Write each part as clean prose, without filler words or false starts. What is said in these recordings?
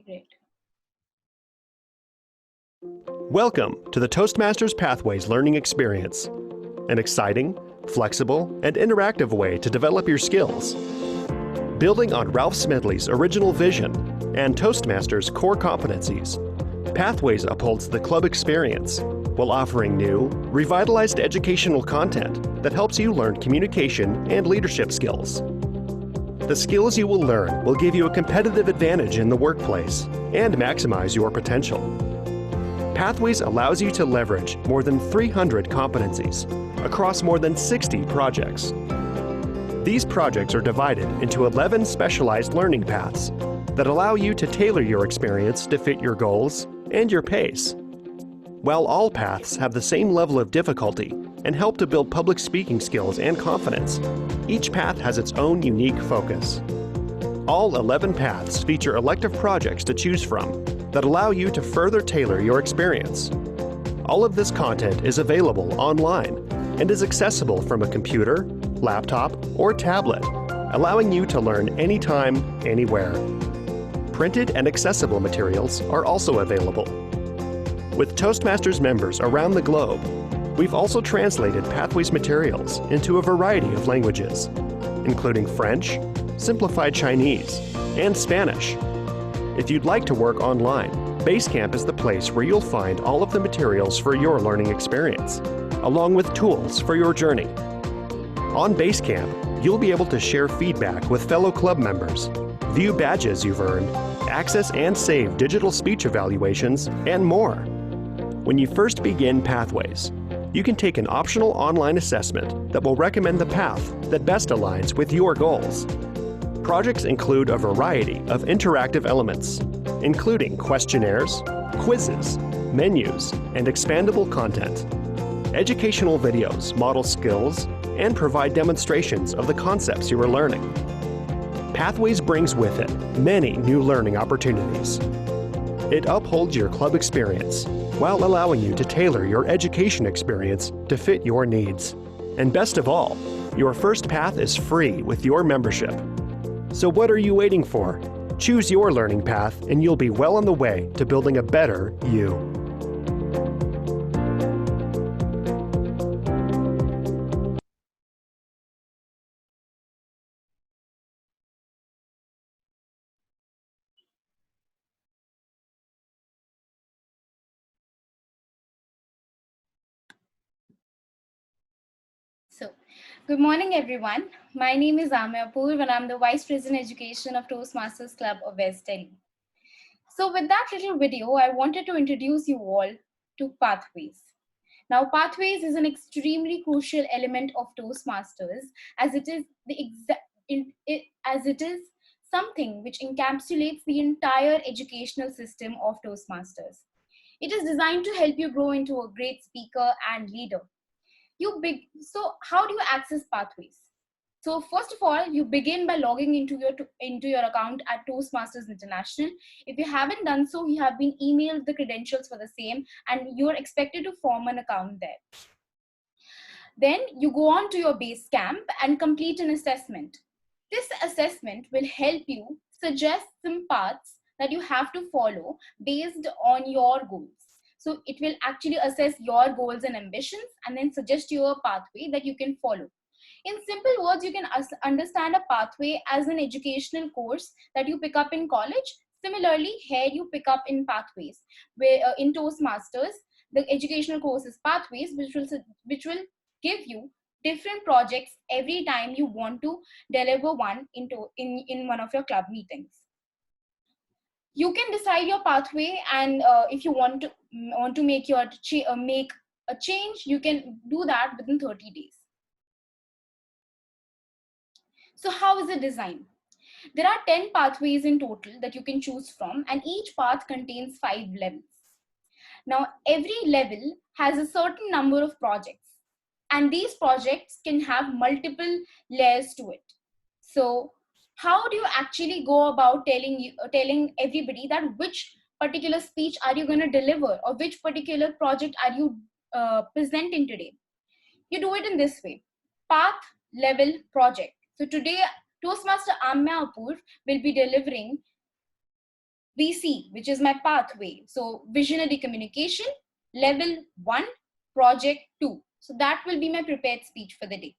Great. Welcome to the Toastmasters Pathways learning experience, an exciting, flexible, and interactive way to develop your skills. Building on Ralph Smedley's original vision and Toastmasters' core competencies, Pathways upholds the club experience while offering new, revitalized educational content that helps you learn communication and leadership skills. The skills you will learn will give you a competitive advantage in the workplace and maximize your potential. Pathways allows you to leverage more than 300 competencies across more than 60 projects. These projects are divided into 11 specialized learning paths that allow you to tailor your experience to fit your goals and your pace. While all paths have the same level of difficulty and help to build public speaking skills and confidence, each path has its own unique focus. All 11 paths feature elective projects to choose from that allow you to further tailor your experience. All of this content is available online and is accessible from a computer, laptop, or tablet, allowing you to learn anytime, anywhere. Printed and accessible materials are also available. With Toastmasters members around the globe, we've also translated Pathways materials into a variety of languages, including French, simplified Chinese, and Spanish. If you'd like to work online, Basecamp is the place where you'll find all of the materials for your learning experience, along with tools for your journey. On Basecamp, you'll be able to share feedback with fellow club members, view badges you've earned, access and save digital speech evaluations, and more. When you first begin Pathways, you can take an optional online assessment that will recommend the path that best aligns with your goals. Projects include a variety of interactive elements, including questionnaires, quizzes, menus, and expandable content. Educational videos model skills and provide demonstrations of the concepts you are learning. Pathways brings with it many new learning opportunities. It upholds your club experience while allowing you to tailor your education experience to fit your needs. And best of all, your first path is free with your membership. So what are you waiting for? Choose your learning path and you'll be well on the way to building a better you. So, good morning, everyone. My name is Amya and I'm the Vice President Education of Toastmasters Club of West Delhi. So, with that little video, I wanted to introduce you all to Pathways. Now, Pathways is an extremely crucial element of Toastmasters, as it is something which encapsulates the entire educational system of Toastmasters. It is designed to help you grow into a great speaker and leader. So how do you access Pathways? So first of all, you begin by logging into your account at Toastmasters International. If you haven't done so, you have been emailed the credentials for the same, and you are expected to form an account there. Then you go on to your Basecamp and complete an assessment. This assessment will help you suggest some paths that you have to follow based on your goals. So it will actually assess your goals and ambitions and then suggest you a pathway that you can follow. In simple words, you can understand a pathway as an educational course that you pick up in college. Similarly, here you pick up in Pathways, where in Toastmasters, the educational course is Pathways, which will give you different projects every time you want to deliver one in one of your club meetings. You can decide your pathway, and if you want to make a change, you can do that within 30 days. So how is it designed? There are 10 pathways in total that you can choose from, and each path contains 5 levels. Now, every level has a certain number of projects, and these projects can have multiple layers to it. So how do you actually go about telling everybody that which particular speech are you going to deliver, or which particular project are you presenting today? You do it in this way: path, level, project. So today, Toastmaster Amya will be delivering VC, which is my pathway. So visionary communication, level 1, project 2. So that will be my prepared speech for the day.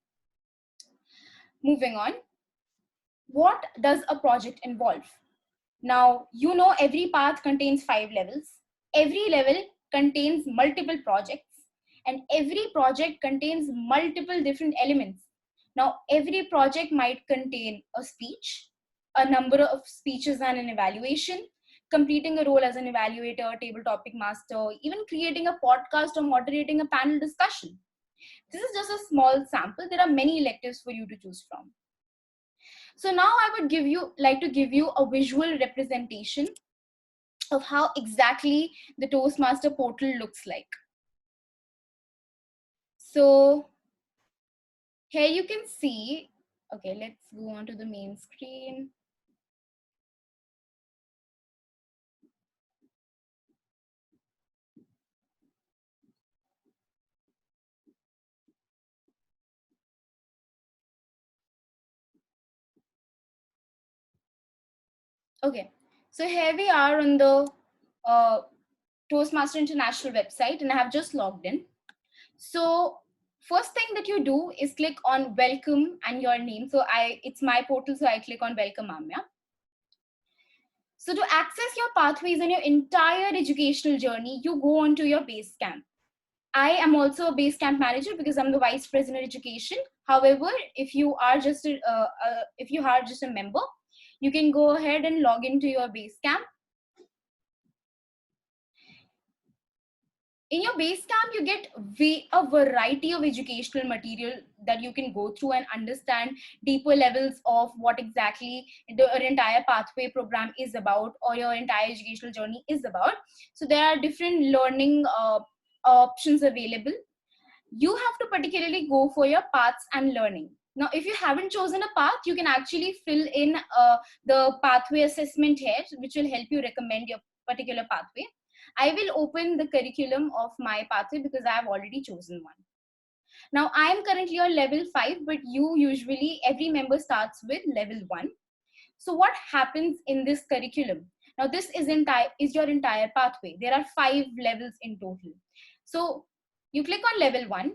Moving on, what does a project involve? Now, you know every path contains 5 levels. Every level contains multiple projects, and every project contains multiple different elements. Now, every project might contain a speech, a number of speeches and an evaluation, completing a role as an evaluator, table topic master, even creating a podcast or moderating a panel discussion. This is just a small sample. There are many electives for you to choose from. So now I would like to give you a visual representation of how exactly the Toastmaster portal looks like. So here you can see, okay, let's go on to the main screen. Okay, so here we are on the Toastmaster International website, and I have just logged in. So first thing that you do is click on welcome and your name. So it's my portal, so I click on welcome Amya. So to access your pathways and your entire educational journey, you go onto your base camp. I am also a base camp manager because I'm the vice president of education. However, if you are just a member, you can go ahead and log into your base camp. In your base camp, you get a variety of educational material that you can go through and understand deeper levels of what exactly the entire pathway program is about, or your entire educational journey is about. So there are different learning options available. You have to particularly go for your paths and learning. Now, if you haven't chosen a path, you can actually fill in the pathway assessment here, which will help you recommend your particular pathway. I will open the curriculum of my pathway because I have already chosen one. Now, I am currently on level 5, but every member starts with level 1. So what happens in this curriculum? Now, this is your entire pathway. There are 5 levels in total. So you click on level 1,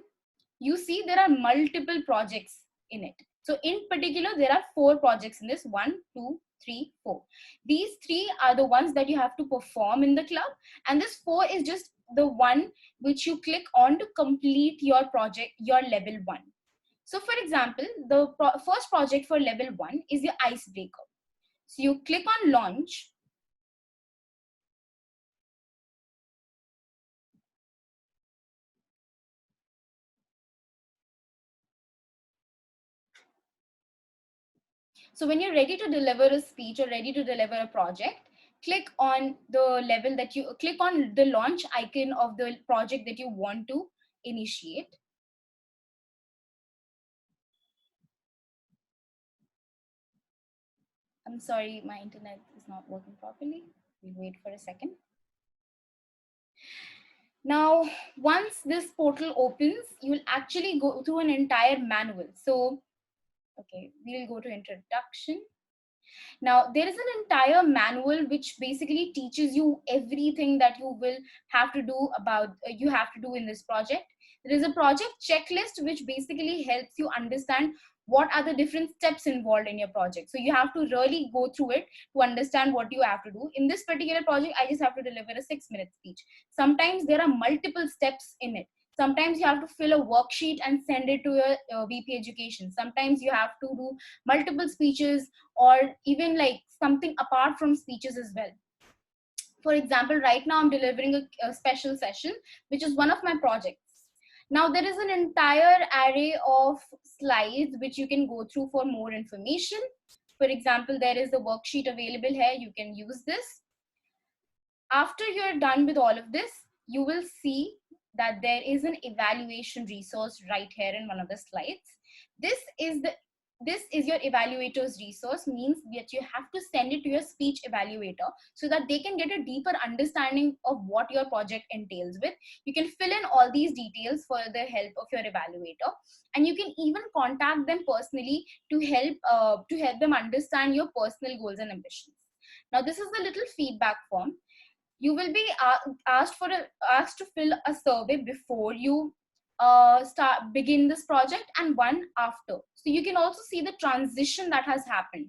you see there are multiple projects in it. So in particular, there are 4 projects in this: 1, 2, 3, 4. These 3 are the ones that you have to perform in the club, and this 4 is just the one which you click on to complete your project, your level 1. So for example, the first project for level 1 is your icebreaker. So you click on launch. So when you're ready to deliver a speech or ready to deliver a project, click on click on the launch icon of the project that you want to initiate. I'm sorry, my internet is not working properly. We'll wait for a second. Now, once this portal opens, you'll actually go through an entire manual. So, okay, we'll go to introduction. Now, there is an entire manual which basically teaches you everything that you will have to do in this project. There is a project checklist which basically helps you understand what are the different steps involved in your project. So you have to really go through it to understand what you have to do. In this particular project, I just have to deliver a 6-minute speech. Sometimes there are multiple steps in it. Sometimes you have to fill a worksheet and send it to your VP education. Sometimes you have to do multiple speeches, or even like something apart from speeches as well. For example, right now I'm delivering a special session, which is one of my projects. Now there is an entire array of slides which you can go through for more information. For example, there is a worksheet available here. You can use this. After you're done with all of this, you will see that there is an evaluation resource right here in one of the slides. This is your evaluator's resource, means that you have to send it to your speech evaluator so that they can get a deeper understanding of what your project entails with. You can fill in all these details for the help of your evaluator, and you can even contact them personally to help them understand your personal goals and ambitions. Now this is the little feedback form. You will be asked to fill a survey before you begin this project, and one after. So you can also see the transition that has happened.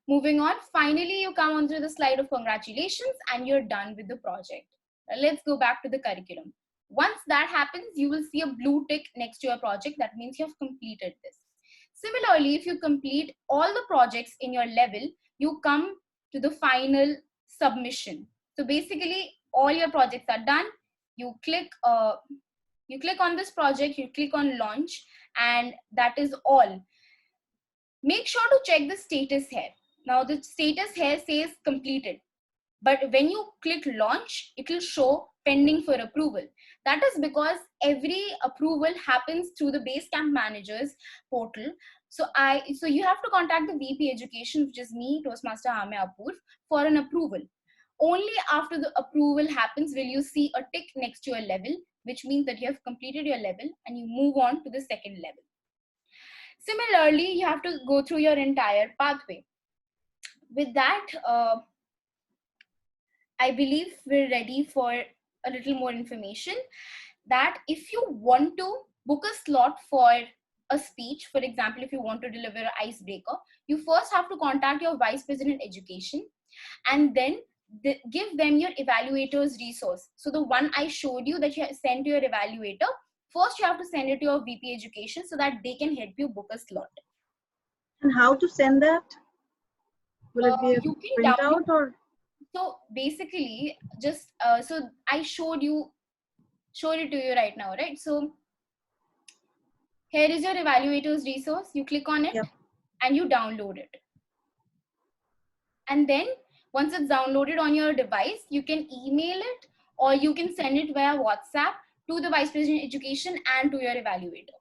Moving on, finally you come onto the slide of congratulations and you're done with the project. Now let's go back to the curriculum. Once that happens, you will see a blue tick next to your project. That means you have completed this. Similarly, if you complete all the projects in your level, you come to the final submission. So basically, all your projects are done. You click on this project, you click on launch, and that is all. Make sure to check the status here. Now the status here says completed, but when you click launch, it will show pending for approval. That is because every approval happens through the Basecamp Managers portal. So you have to contact the VP Education, which is me, Toastmaster Amya, for an approval. Only after the approval happens will you see a tick next to your level, which means that you have completed your level and you move on to the second level. Similarly, you have to go through your entire pathway. With that, I believe we're ready for a little more information. That if you want to book a slot for a speech, for example, if you want to deliver an icebreaker, you first have to contact your Vice President Education and then give them your evaluator's resource. So the one I showed you that you sent to your evaluator, first you have to send it to your VP Education so that they can help you book a slot. And how to send that? Will it be a printout or? So basically, just so I showed it to you right now, right? So here is your evaluator's resource. You click on it, yep, and you download it. And then once it's downloaded on your device, you can email it or you can send it via WhatsApp to the Vice President Education and to your evaluator.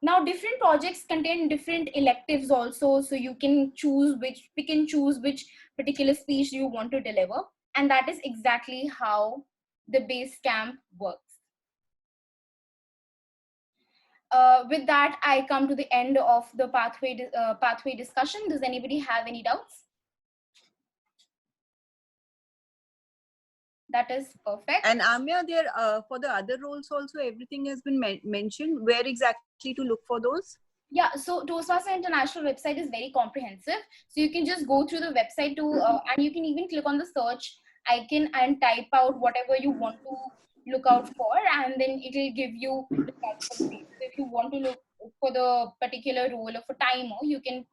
Now, different projects contain different electives also, so you can pick and choose which particular speech you want to deliver, and that is exactly how the Basecamp works. With that, I come to the end of the pathway discussion. Does anybody have any doubts? That is perfect. And Amya, there for the other roles also, everything has been mentioned. Where exactly to look for those? Yeah, so Toastmaster International website is very comprehensive. So you can just go through the website and you can even click on the search icon and type out whatever you want to look out for, and then it will give you the multiple page. So if you want to look for the particular role of a timer, you can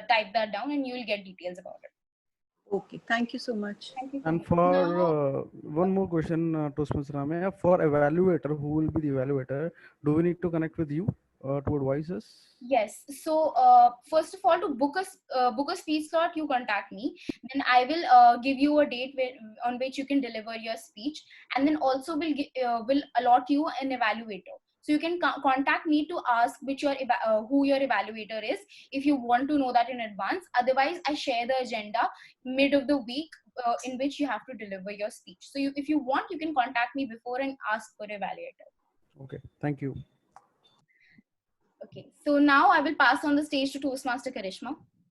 type that down and you will get details about it. Okay, thank you so much. Thank you. And for one more question, Toastmaster Amya, for evaluator, who will be the evaluator? Do we need to connect with you to advise us? Yes. So first of all, to book a speech slot, you contact me. Then I will give you a date on which you can deliver your speech, and then also will allot you an evaluator. So you can contact me to ask who your evaluator is if you want to know that in advance. Otherwise, I share the agenda mid of the week in which you have to deliver your speech. So if you want, you can contact me before and ask for evaluator. Okay, thank you. Okay, so now I will pass on the stage to Toastmaster Karishma.